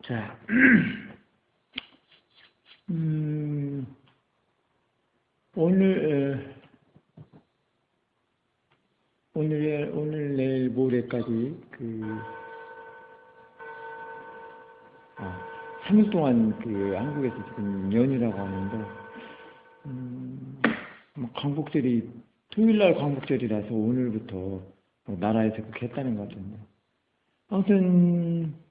자, 오늘, 내일, 모레까지 3일 동안 한국에서 지금 연휴라고 하는데, 광복절이, 토요일날 광복절이라서 오늘부터 나라에서 그렇게 했다는 것 같은데. 아무튼,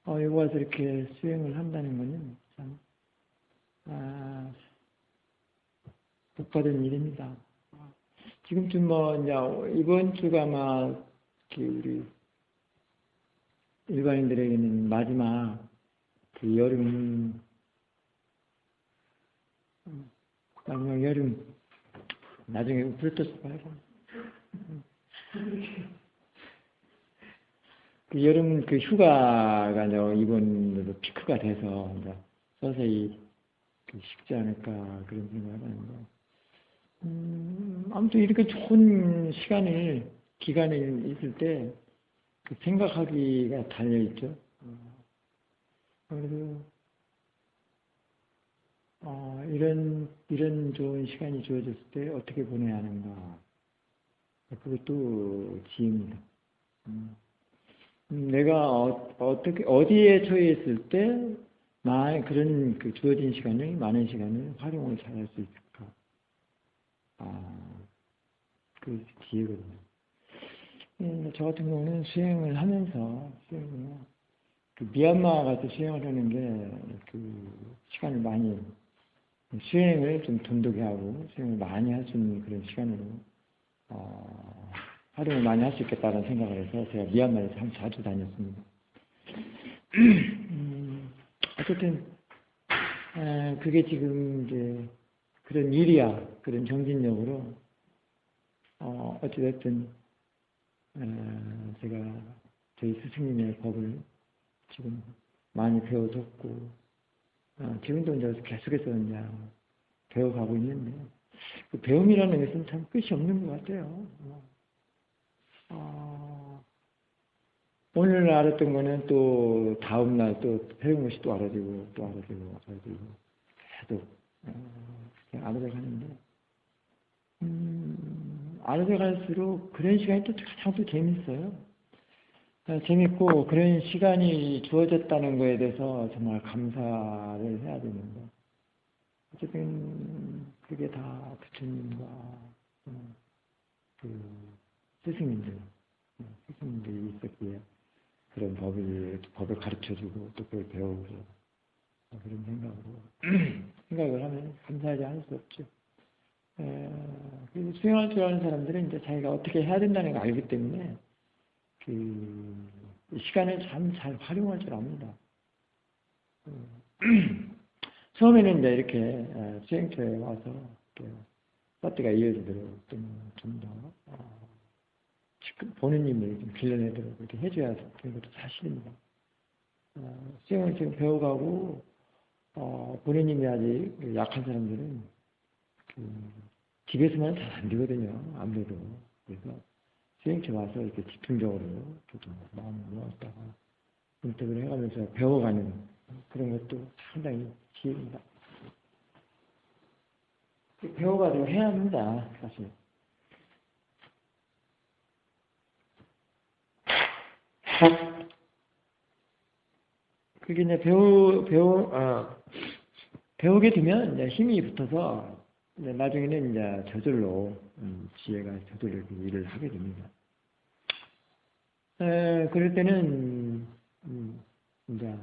여기 와서 이렇게 수행을 한다는 거는 참, 복받은 일입니다. 지금쯤 이제 이번 주가 아마 우리 일반인들에게는 마지막 여름, 나중에 블루투스 봐요. 여름 휴가가 이번으로 피크가 돼서 이제 서서히 식지 않을까 그런 생각을 하는데, 아무튼 이렇게 좋은 기간에 있을 때 생각하기가 달려있죠. 그래서 이런 좋은 시간이 주어졌을 때 어떻게 보내야 하는가, 그것도 지혜입니다. 내가 어디에 처해 있을 때 그런 주어진 많은 시간을 활용을 잘 할 수 있을까? 그 지혜거든요. 저 같은 경우는 수행을 하면서, 미얀마 가서 수행을 하는 게, 시간을 많이, 수행을 좀 돈독히 하고, 수행을 많이 할 수 있는 그런 시간으로, 활용을 많이 할 수 있겠다는 생각을 해서 제가 미얀마에 참 자주 다녔습니다. 어쨌든, 그게 지금 이제 그런 일이야, 그런 정신력으로, 어찌됐든, 제가 저희 스승님의 법을 지금 많이 배워뒀고, 지금도 이제 계속해서 이제 배워가고 있는데, 그 배움이라는 것은 참 끝이 없는 것 같아요. 오늘 알았던 거는 또 다음날 또 배운 것이 또 알아지고 계속 알아져 가는데, 알아져 갈수록 그런 시간이 또 가장 또 재밌어요. 재밌고 그런 시간이 주어졌다는 거에 대해서 정말 감사를 해야 되는데, 어쨌든 그게 다 부처님과 스승님들이 있었기에 그런 법을 가르쳐주고 또 그걸 배우고 그런 생각을 하면 감사하지 않을 수 없죠. 그리고 수행할 줄 아는 사람들은 이제 자기가 어떻게 해야 된다는 걸 알기 때문에 시간을 참 잘 활용할 줄 압니다. 처음에는 이제 이렇게 수행처에 와서 파트가 이어지도록 좀 더 보는 힘을 좀 길러내도록 이렇게 해줘야 되는 것도 사실입니다. 수행을 지금 배워가고 보는 힘이 아직 약한 사람들은 집에서만 잘 안 되거든요. 아무래도. 그래서 수행처 와서 이렇게 집중적으로 조금 마음을 모았다가 분석을 해가면서 배워가는 그런 것도 상당히 지혜입니다. 배워가지고 해야 합니다, 사실. 그게 이제 배우게 되면 이제 힘이 붙어서 이제 나중에는 이제 저절로 지혜가 저절로 일을 하게 됩니다. 그럴 때는 이제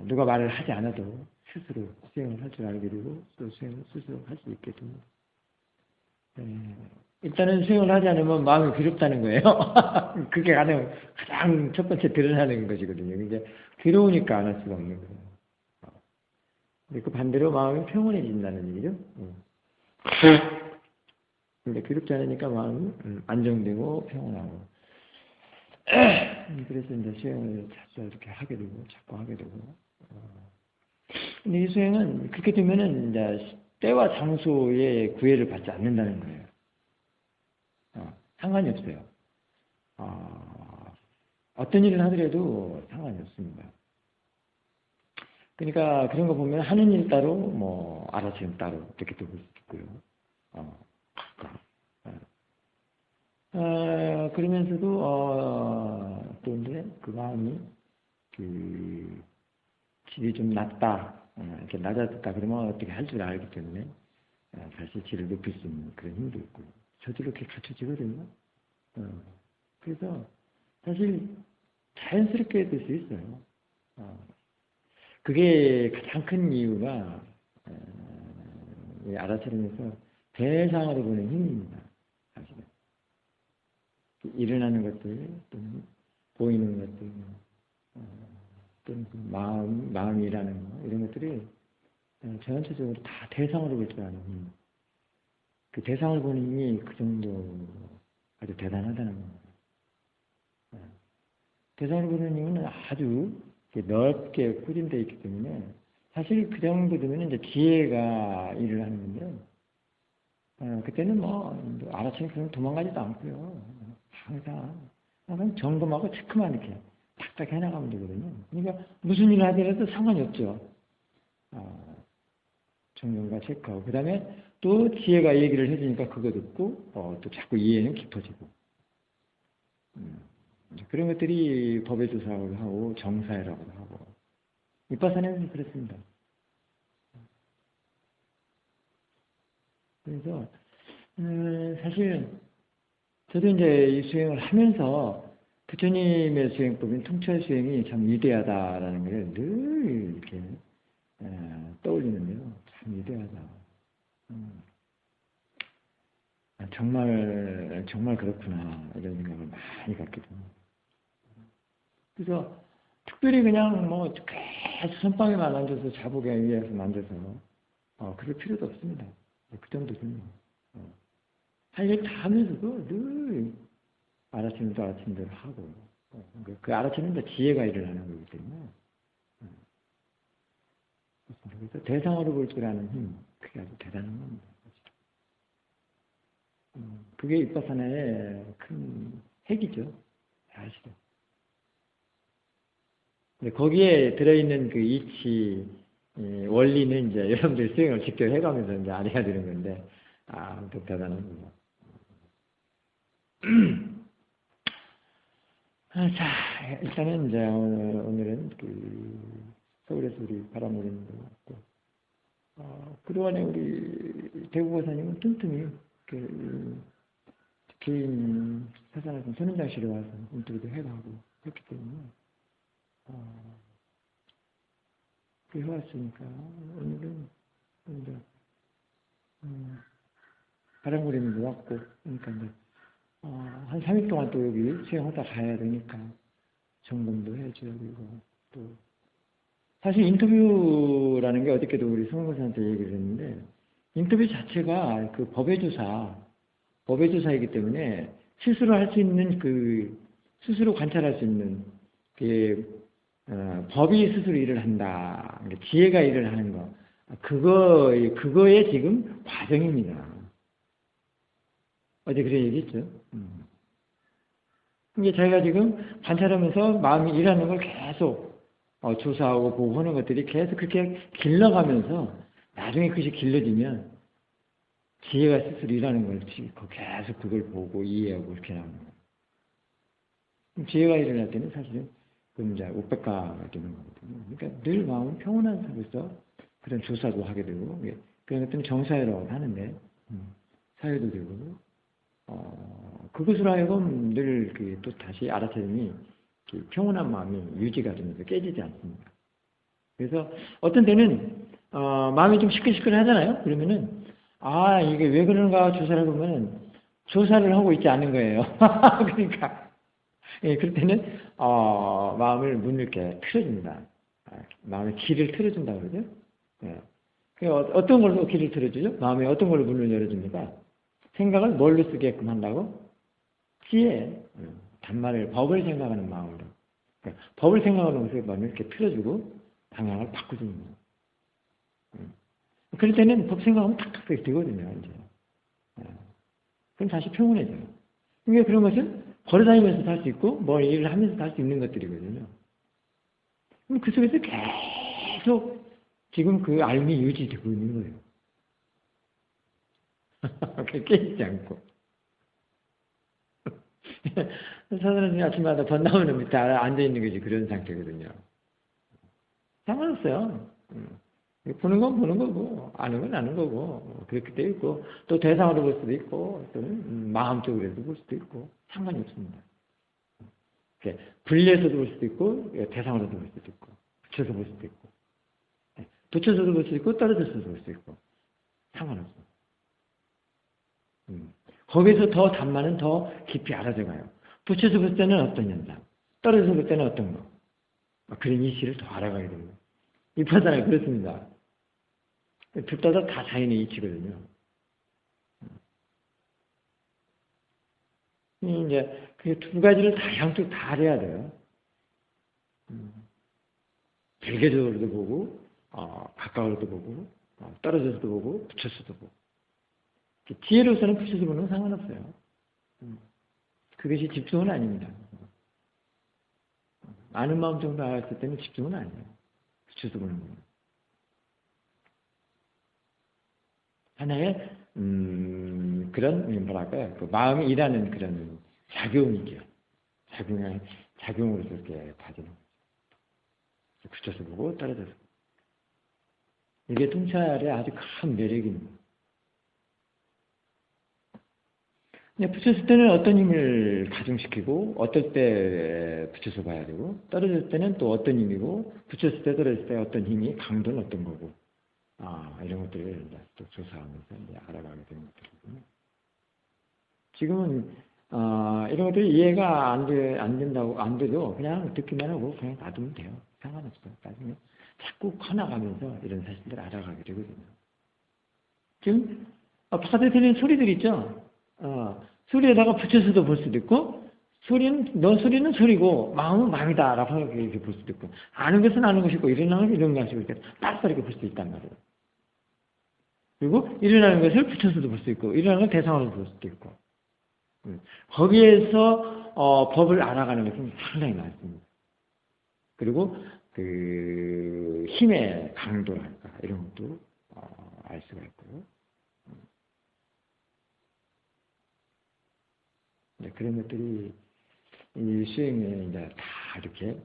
누가 말을 하지 않아도 스스로 수행을 할 줄 알게 되고 또 수행을 스스로 할 수 있게 됩니다. 일단은 수행을 하지 않으면 마음이 괴롭다는 거예요. 그게 가장 첫 번째 드러나는 것이거든요. 이제 괴로우니까 안 할 수가 없는 거예요. 근데 그 반대로 마음이 평온해진다는 얘기죠. 근데 괴롭지 않으니까 마음이 안정되고 평온하고. 그래서 이제 수행을 자꾸 이렇게 하게 되고, 자꾸 하게 되고. 근데 이 수행은 그렇게 되면은 이제 때와 장소에 구애를 받지 않는다는 거예요. 상관이 없어요. 어떤 일을 하더라도 상관이 없습니다. 그러니까 그런 거 보면 하는 일 따로, 뭐 알아채는 따로 이렇게 또 볼 수 있고요. 각각. 그러면서도 또 이제 그 마음이 그 질이 좀 낮다, 이렇게 낮아졌다 그러면 어떻게 할 줄 알기 때문에 다시 질을 높일 수 있는 그런 힘도 있고, 저도 이렇게 갖춰지거든요. 그래서 사실 자연스럽게 될 수 있어요. 그게 가장 큰 이유가 알아차리면서 대상으로 보는 힘입니다. 사실은 일어나는 것들 또는 보이는 것들 또는 그 마음이라는 거 이런 것들이 전체적으로 다 대상으로 볼 줄 아는 힘. 그 대상을 보는 힘이 그 정도 아주 대단하다는 겁니다. 대상을 보는 힘은 아주 넓게 포진되어 있기 때문에 사실 그 정도 되면 이제 지혜가 일을 하는 건데, 그때는 뭐 알아채는 그런 도망가지도 않고요. 항상 점검하고 체크만 이렇게 탁탁 해나가면 되거든요. 그러니까 무슨 일을 하더라도 상관이 없죠. 점검과 체크하고 그 다음에 또 지혜가 얘기를 해주니까 그거 듣고 또 자꾸 이해는 깊어지고 그런 것들이 법의 조사를 하고 정사회라고도 하고 윗바사는 그렇습니다. 그래서 사실 저도 이제 이 수행을 하면서 부처님의 수행법인 통철 수행이 참 위대하다라는 걸 늘 이렇게 떠올리는데요. 참 위대하다. 정말 그렇구나 이런 생각을 많이 갖게 됩니다. 그래서 특별히 그냥 뭐 계속 선방에만 앉아서 자복에 의해서 만져서 그럴 필요도 없습니다. 그 정도는 할 일 다 하면서도 늘 알아채는 대로 하고 그 알아채는 데 지혜가 일어나는 거기 때문에 그래서 대상으로 볼 줄 아는 힘 그게 아주 대단한 겁니다. 그게 윗바사나의 큰 핵이죠. 사실은. 거기에 들어있는 그 이치 원리는 이제 여러분들 수행을 직접 해가면서 이제 알아야 되는 건데, 또 대단합니다. 자, 일단은 이제 오늘은 그 서울에서 우리 바람오리님도 왔고, 그동안에 우리 대구보사님은 틈틈이 그 개인 사산에서 선인장실에 와서 인터뷰도 해가고 했기 때문에 그 해왔으니까 오늘은 이제 바람구림도 왔고 그러니까 이제 한 3일 동안 또 여기 수행하다 가야 되니까 점검도 해줘야 되고 또 사실 인터뷰라는 게 어저께도 우리 성공사한테 얘기를 했는데 인터뷰 자체가 그 법의 조사이기 때문에 스스로 할 수 있는 스스로 관찰할 수 있는 법이 스스로 일을 한다. 지혜가 일을 하는 거. 그거의 지금 과정입니다. 어제 그런 얘기 했죠. 이게 자기가 지금 관찰하면서 마음이 일하는 걸 계속 조사하고 보고 하는 것들이 계속 그렇게 길러가면서 나중에 그것이 길러지면 지혜가 스스로 일하는 걸 계속 그걸 보고 이해하고 이렇게 나오는 거예요. 지혜가 일어날 때는 사실은 그럼 이제 옷백가가 되는 거거든요. 그러니까 늘 마음은 평온한 속에서 그런 조사도 하게 되고 그런 것들은 정사회라고 하는데 사회도 되고 그것으로 하여금 늘 또 다시 알아차림이 평온한 마음이 유지가 되면서 깨지지 않습니다. 그래서 어떤 때는 마음이 좀 시끌시끌하잖아요. 그러면은 이게 왜 그런가 조사를 보면은 조사를 하고 있지 않은 거예요. 그러니까 그럴 때는 마음을 문을 이렇게 틀어줍니다. 마음의 길을 틀어준다고 그러죠. 어떤 걸로 길을 틀어주죠? 마음에 어떤 걸로 문을 열어줍니까? 생각을 뭘로 쓰게끔 한다고? 지혜, 단말을 법을 생각하는 마음으로. 그러니까 법을 생각하는 것을 마음을 이렇게 틀어주고 방향을 바꾸주는 거예요. 그럴 때는 법 생각하면 탁탁 되거든요. 이제. 그럼 다시 평온해져요. 그러니까 그런 것은 걸어다니면서도 할 수 있고, 뭐 일을 하면서도 할 수 있는 것들이거든요. 그럼 그 속에서 계속 지금 그 알미 유지되고 있는 거예요. 깨지지 않고. 사람들이 아침마다 번 나오는 밑에 앉아있는 것이 그런 상태거든요. 상관없어요. 보는 건 보는 거고, 아는 건 아는 거고, 그렇게 되어 있고, 또 대상으로 볼 수도 있고, 또는 마음적으로도 볼 수도 있고, 상관이 없습니다. 분리해서도 볼 수도 있고, 대상으로도 볼 수도 있고, 붙여서 볼 수도 있고, 붙여서도 볼 수 있고, 떨어져서도 볼 수 있고, 상관없어요. 거기서 더 단만은 더 깊이 알아져 가요. 붙여서 볼 때는 어떤 현상, 떨어져서 볼 때는 어떤 거. 그런 이치를 더 알아가게 됩니다. 이파사나 그렇습니다. 둘 다 자연의 이치거든요. 이제 그 두 가지를 다 양쪽 다 해야 돼요. 별개적으로도 보고, 가까워도 보고, 떨어져서도 보고, 붙여서도 보고. 지혜로서는 붙여서 보는 건 상관없어요. 그것이 집중은 아닙니다. 아는 마음 정도 알았을 때는 집중은 아니에요. 붙여서 보는 거예요. 하나의 그런 뭐랄까요, 그 마음이 일하는 그런 작용이죠. 작용으로서 이렇게 봐지는 거죠. 붙여서 보고 떨어져서 보고. 이게 통찰의 아주 큰 매력입니다. 붙였을 때는 어떤 힘을 가중시키고, 어떨 때 붙여서 봐야 되고, 떨어질 때는 또 어떤 힘이고, 붙였을 때 떨어질 때 어떤 힘이, 강도는 어떤 거고, 이런 것들을 이제 또 조사하면서 이제 알아가게 되는 것들이거든요. 지금은, 이런 것들이 이해가 안 된다고, 안 돼도 그냥 듣기만 하고 그냥 놔두면 돼요. 상관없어요. 나중에 자꾸 커나가면서 이런 사실들을 알아가게 되거든요. 지금, 바깥에 들리는 소리들 있죠? 소리에다가 붙여서도 볼 수도 있고, 소리는 소리고, 마음은 마음이다라고 이렇게 볼 수도 있고, 아는 것은 아는 것이고, 일어나는 것은 이런 것이고, 이렇게 따로따로 볼 수 있단 말이에요. 그리고 일어나는 것을 붙여서도 볼 수 있고, 일어나는 걸 대상으로 볼 수도 있고, 거기에서 법을 알아가는 것은 상당히 많습니다. 그리고 그 힘의 강도랄까 이런 것도 알 수가 있고요. 그런 것들이 이 수행에 이제 다 이렇게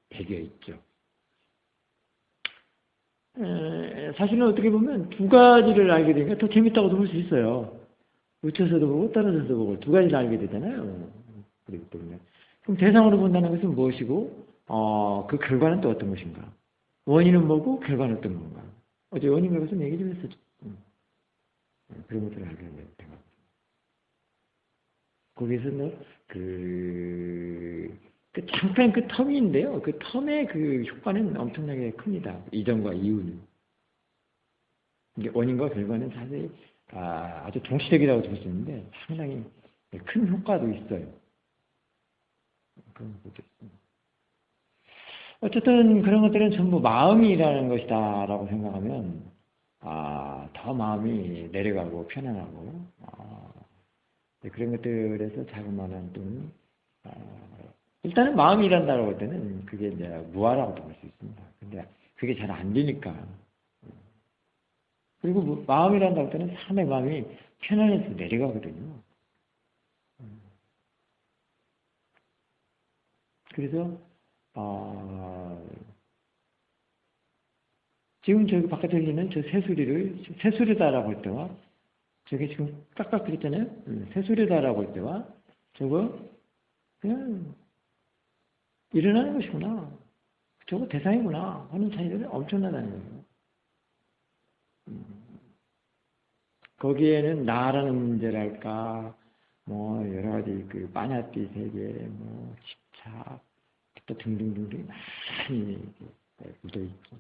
배겨 있죠. 사실은 어떻게 보면 두 가지를 알게 되니까 더 재밌다고도 볼 수 있어요. 붙여서도 보고 떨어져서도 보고 두 가지를 알게 되잖아요. 그렇기 때문에. 그럼 대상으로 본다는 것은 무엇이고, 그 결과는 또 어떤 것인가? 원인은 뭐고, 결과는 어떤 건가? 어제 원인과 것은 얘기 좀 했었죠. 그런 것들을 알게 된 것 같아요. 거기서는 잠깐 그 텀인데요. 그 텀의 그 효과는 엄청나게 큽니다. 이전과 이후는. 이게 원인과 결과는 사실 아주 동시적이라고 볼 수 있는데 상당히 큰 효과도 있어요. 그런 것도 있습니다. 어쨌든 그런 것들은 전부 마음이라는 것이다라고 생각하면 더 마음이 내려가고 편안하고 그런 것들에서 자그마한 또는 일단은 마음이 일한다고 할 때는 그게 이제 무아라고도 볼 수 있습니다. 근데 그게 잘 안 되니까. 그리고 마음이란다고 할 때는 사람의 마음이 편안해서 내려가거든요. 그래서 지금 저기 바깥에 들리는 저 새소리다라고 할 때와 저게 지금 깍깍 그랬잖아요. 새소리다라고 할 때와 저거 그냥 일어나는 것이구나. 저거 대상이구나 하는 차이들이 엄청나다는 거예요. 거기에는 나라는 문제랄까, 뭐 여러 가지 그 빠냐띠 세계, 뭐 집착, 또 등등등등 많이 묻어 있죠.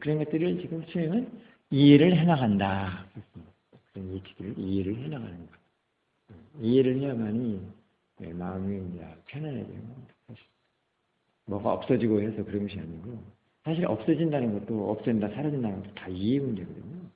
그런 것들을 지금 수행은 이해를 해나간다. 그런 이치들을 이해를 해나가는 거예요. 이해를 해야만이 마음이 이제 편안해져요. 뭐가 없어지고 해서 그런 것이 아니고 사실 없어진다는 것도 없어진다 사라진다는 것도 다 이해 문제거든요.